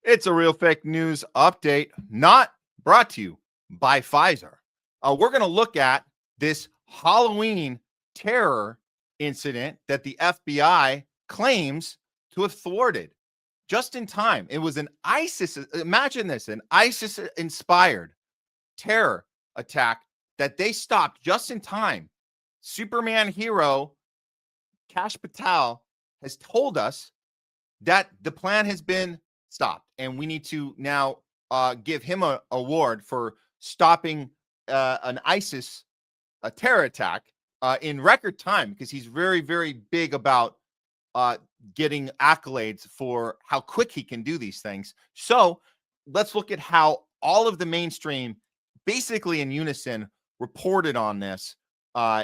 It's a real fake news update, not brought to you by Pfizer. We're going to look at this Halloween terror incident that the FBI claims to have thwarted just in time. It was an ISIS, imagine this, an ISIS-inspired terror attack that they stopped just in time. Superman hero Kash Patel has told us that the plan has been stopped, and we need to now give him an award for stopping an ISIS terror attack in record time, because he's very, very big about getting accolades for how quick he can do these things. So let's look at how all of the mainstream, basically in unison, reported on this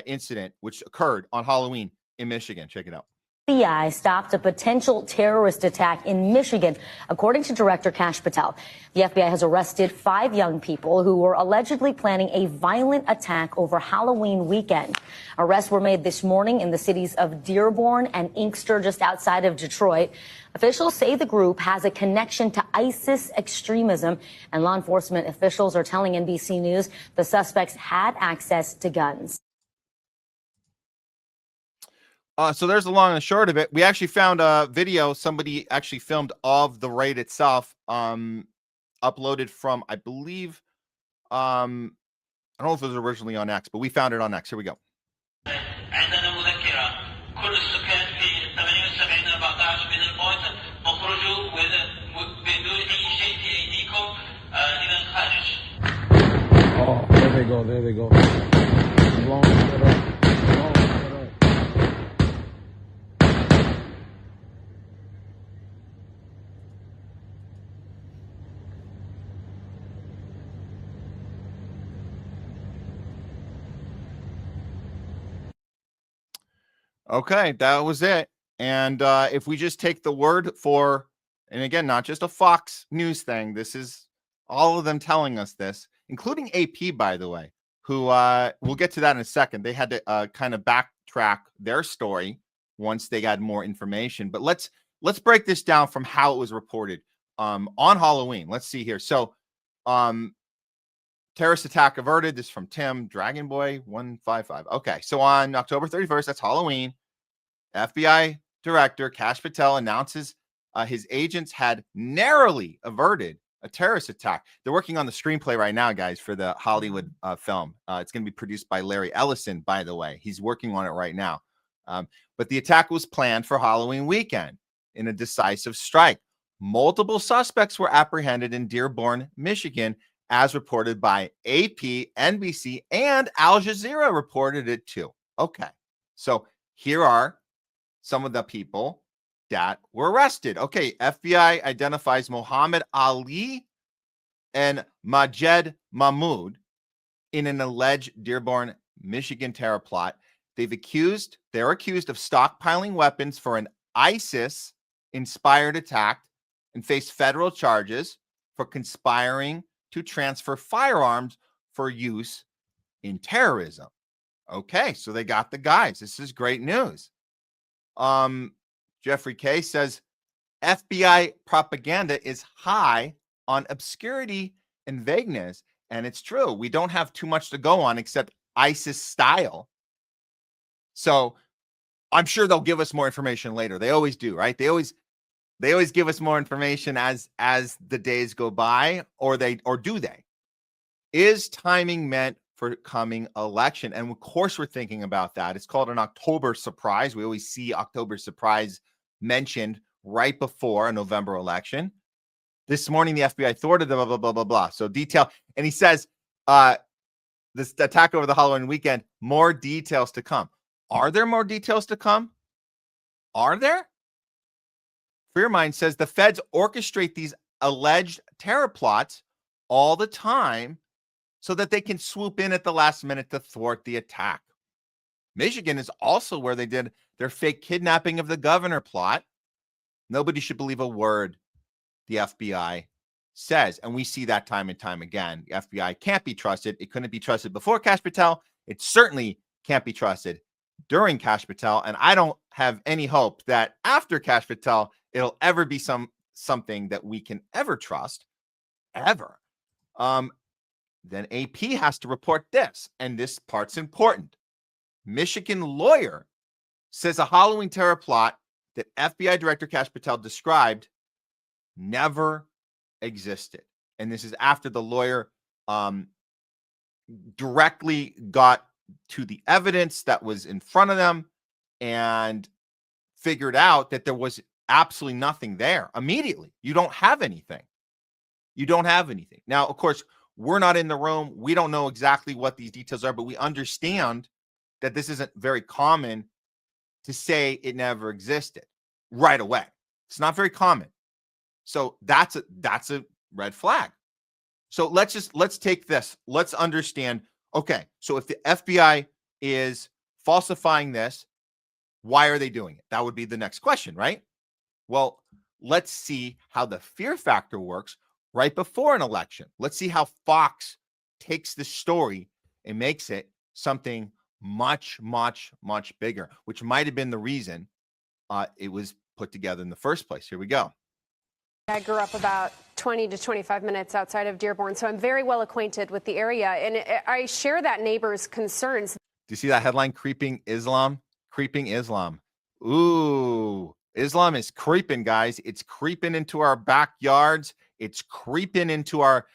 incident, which occurred on Halloween in Michigan. Check it out. FBI stopped a potential terrorist attack in Michigan, according to Director Kash Patel. The FBI has arrested 5 young people who were allegedly planning a violent attack over Halloween weekend. Arrests were made this morning in the cities of Dearborn and Inkster, just outside of Detroit. Officials say the group has a connection to ISIS extremism, and law enforcement officials are telling NBC News the suspects had access to guns. So there's the long and the short of it. We actually found a video somebody actually filmed of the raid itself, uploaded from, I believe, I don't know if it was originally on X, but we found it on X. Here we go. Oh, there they go, there they go. Long set up. Okay, that was it. And if we just take the word for, and again, not just a Fox News thing, this is all of them telling us this, including AP, by the way, who we'll get to that in a second. They had to kind of backtrack their story once they got more information. But let's break this down from how it was reported on Halloween. Let's see here. So terrorist attack averted. This is from Tim Dragon Boy 155. Okay, so on October 31st, that's Halloween, FBI Director Kash Patel announces his agents had narrowly averted a terrorist attack. They're working on the screenplay right now, guys, for the Hollywood film. It's going to be produced by Larry Ellison, by the way. He's working on it right now. But the attack was planned for Halloween weekend in a decisive strike. Multiple suspects were apprehended in Dearborn, Michigan, as reported by AP, NBC, and Al Jazeera reported it too. Okay, so here are some of the people that were arrested. Okay, FBI identifies Muhammad Ali and Majed Mahmoud in an alleged Dearborn, Michigan terror plot. They're accused of stockpiling weapons for an ISIS-inspired attack and face federal charges for conspiring to transfer firearms for use in terrorism. Okay, so they got the guys. This is great news. Jeffrey K says FBI propaganda is high on obscurity and vagueness, and it's true. We don't have too much to go on except ISIS style. So I'm sure they'll give us more information later. They always do, right? They always give us more information as the days go by, or do they? Is timing meant for coming election? And of course we're thinking about that. It's called an October surprise. We always see October surprise mentioned right before a November election. This morning, the FBI thwarted the blah, blah, blah, blah, blah. So detail. And he says, this attack over the Halloween weekend, more details to come. Are there more details to come? Are there? Fearmind says the feds orchestrate these alleged terror plots all the time so that they can swoop in at the last minute to thwart the attack. Michigan is also where they did their fake kidnapping of the governor plot. Nobody should believe a word the FBI says. And we see that time and time again. The FBI can't be trusted. It couldn't be trusted before Kash Patel. It certainly can't be trusted during Kash Patel. And I don't have any hope that after Kash Patel, it'll ever be something that we can ever trust, ever. Then AP has to report this, and this part's important. Michigan lawyer says a Halloween terror plot that FBI Director Kash Patel described never existed. And this is after the lawyer directly got to the evidence that was in front of them and figured out that there was absolutely nothing there immediately. You don't have anything. You don't have anything. Now, of course, we're not in the room. We don't know exactly what these details are, but we understand that this isn't very common to say it never existed right away. It's not very common. So that's a red flag. So let's take this. Let's understand. Okay, so if the FBI is falsifying this, why are they doing it? That would be the next question, right? Well, let's see how the fear factor works right before an election. Let's see how Fox takes this story and makes it something much, much, much bigger, which might have been the reason it was put together in the first place. Here we go. I grew up about 20 to 25 minutes outside of Dearborn, so I'm very well acquainted with the area, and I share that neighbor's concerns. Do you see that headline, Creeping Islam? Creeping Islam. Ooh, Islam is creeping, guys. It's creeping into our backyards. It's creeping into our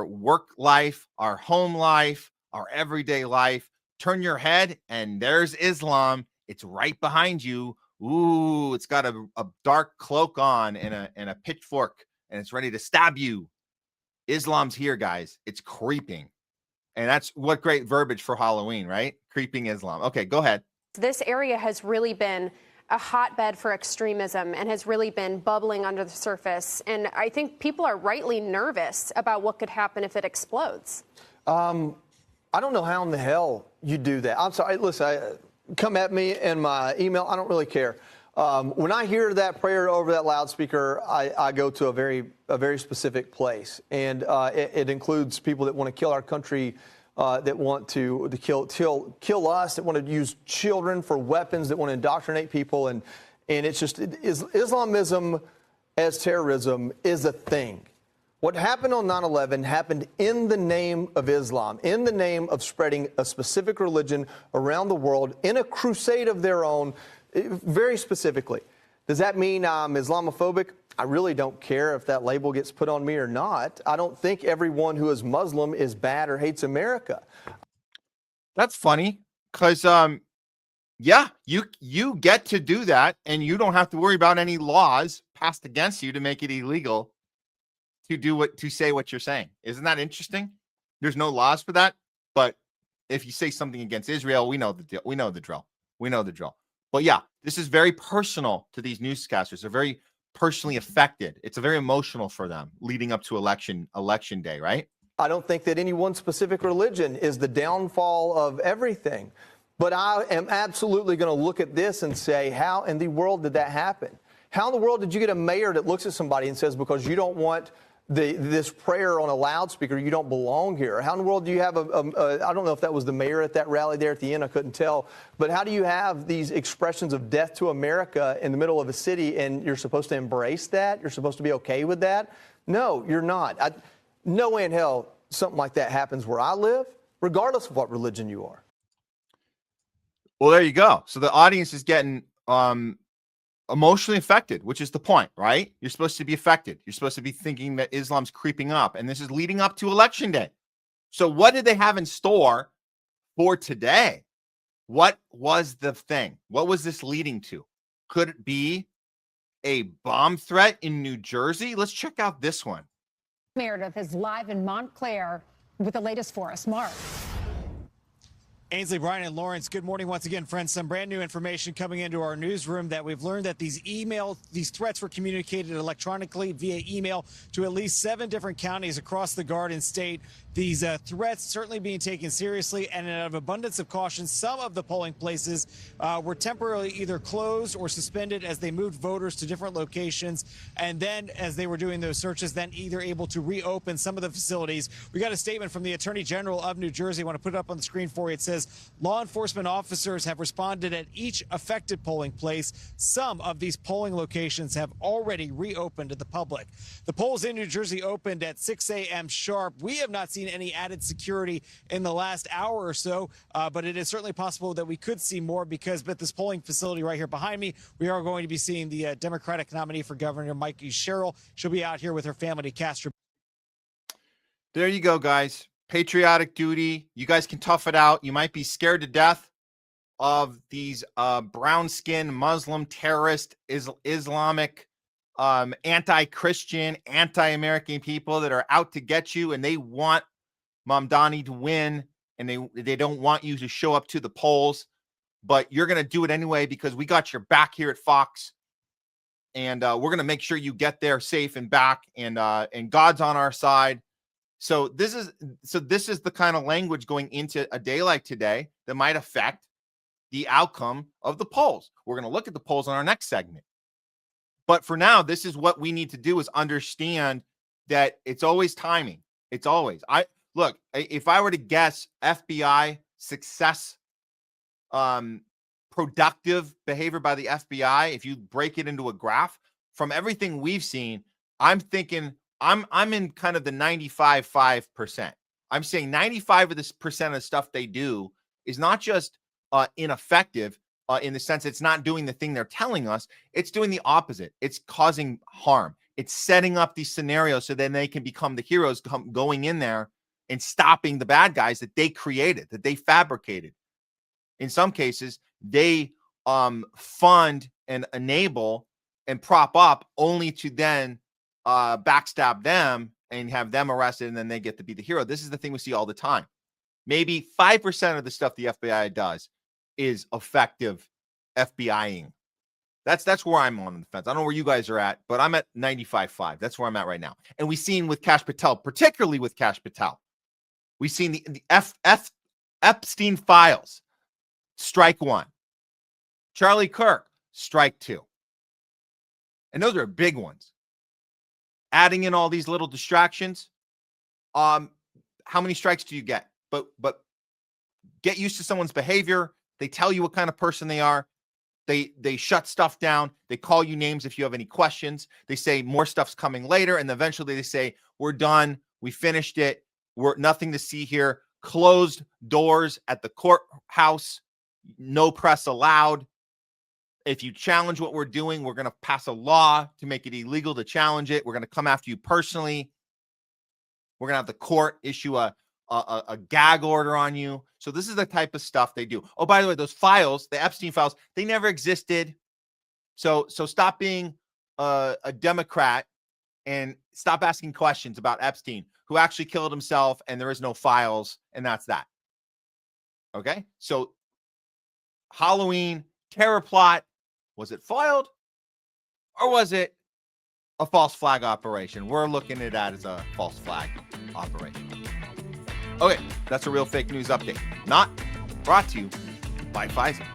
work life, our home life, our everyday life. Turn your head, and there's Islam. It's right behind you. Ooh, it's got a dark cloak on and a pitchfork, and it's ready to stab you. Islam's here, guys. It's creeping. And that's what great verbiage for Halloween, right? Creeping Islam. Okay, go ahead. This area has really been a hotbed for extremism and has really been bubbling under the surface. And I think people are rightly nervous about what could happen if it explodes. I don't know how in the hell you do that. I'm sorry. Listen, come at me in my email. I don't really care. When I hear that prayer over that loudspeaker, I go to a very specific place, and it includes people that want to kill our country, that want to kill us, that want to use children for weapons, that want to indoctrinate people, and it's just Islamism as terrorism is a thing. What happened on 9/11 happened in the name of Islam, in the name of spreading a specific religion around the world in a crusade of their own, very specifically. Does that mean I'm Islamophobic? I really don't care if that label gets put on me or not. I don't think everyone who is Muslim is bad or hates America. That's funny because, yeah, you get to do that, and you don't have to worry about any laws passed against you to make it illegal to say what you're saying. Isn't that interesting? There's no laws for that, but if you say something against Israel, we know the deal. We know the drill. We know the drill. But yeah, this is very personal to these newscasters. They're very personally affected. It's very emotional for them leading up to election day, right? I don't think that any one specific religion is the downfall of everything. But I am absolutely going to look at this and say, how in the world did that happen? How in the world did you get a mayor that looks at somebody and says, because you don't want this prayer on a loudspeaker, you don't belong here? How in the world do you have I don't know if that was the mayor at that rally there at the end, I couldn't tell, but how do you have these expressions of death to America in the middle of a city, and you're supposed to embrace that? You're supposed to be okay with that? No, you're not. No way in hell something like that happens where I live, regardless of what religion you are. Well, there you go. So the audience is getting emotionally affected, which is the point, right? You're supposed to be affected. You're supposed to be thinking that Islam's creeping up, and this is leading up to election day. So what did they have in store for today? What was the thing? What was this leading to? Could it be a bomb threat in New Jersey? Let's check out this one. Meredith is live in Montclair with the latest for us. Mark. Ainsley, Brian, and Lawrence, good morning once again, friends. Some brand new information coming into our newsroom that we've learned that these threats were communicated electronically via email to at least 7 different counties across the Garden State. these threats certainly being taken seriously, and out of abundance of caution, some of the polling places were temporarily either closed or suspended as they moved voters to different locations. And then as they were doing those searches, then either able to reopen some of the facilities. We got a statement from the Attorney General of New Jersey. I want to put it up on the screen for you. It says law enforcement officers have responded at each affected polling place. Some of these polling locations have already reopened to the public. The polls in New Jersey opened at 6 a.m. sharp. We have not seen any added security in the last hour or so, but it is certainly possible that we could see more, because at this polling facility right here behind me, we are going to be seeing the Democratic nominee for governor, Mikey Sherrill. She'll be out here with her family to cast her. There you go, guys. Patriotic duty. You guys can tough it out. You might be scared to death of these brown-skinned Muslim terrorist Islamic anti-Christian, anti-American people that are out to get you, and they want Mamdani to win, and they don't want you to show up to the polls, but you're going to do it anyway because we got your back here at Fox, and we're going to make sure you get there safe and back, and God's on our side. So this is the kind of language going into a day like today that might affect the outcome of the polls. We're going to look at the polls on our next segment. But for now, this is what we need to do, is understand that it's always timing. It's always. If I were to guess FBI success, productive behavior by the FBI, if you break it into a graph, from everything we've seen, I'm thinking I'm in kind of the 95.5%. I'm saying 95% of the stuff they do is not just ineffective in the sense it's not doing the thing they're telling us. It's doing the opposite. It's causing harm. It's setting up these scenarios so then they can become the heroes going in there and stopping the bad guys that they created, that they fabricated. In some cases, they fund and enable and prop up only to then backstab them and have them arrested, and then they get to be the hero. This is the thing we see all the time. Maybe 5% of the stuff the FBI does is effective FBIing. That's where I'm on the fence. I don't know where you guys are at, but I'm at 95.5. That's where I'm at right now. And we've seen with Kash Patel, particularly with Kash Patel, we've seen the Epstein files, strike one. Charlie Kirk, strike two. And those are big ones. Adding in all these little distractions, how many strikes do you get? But get used to someone's behavior. They tell you what kind of person they are. They shut stuff down. They call you names if you have any questions. They say more stuff's coming later, and eventually they say, we're done. We finished it. We're nothing to see here. Closed doors at the courthouse. No press allowed. If you challenge what we're doing, we're going to pass a law to make it illegal to challenge it. We're going to come after you personally. We're going to have the court issue a gag order on you. So this is the type of stuff they do. Oh, by the way, those files, the Epstein files, they never existed. So stop being a Democrat and stop asking questions about Epstein, who actually killed himself, and there is no files, and that's that. Okay? So Halloween terror plot, was it foiled or was it a false flag operation? We're looking at that as a false flag operation. Okay, that's a real fake news update. Not brought to you by Pfizer.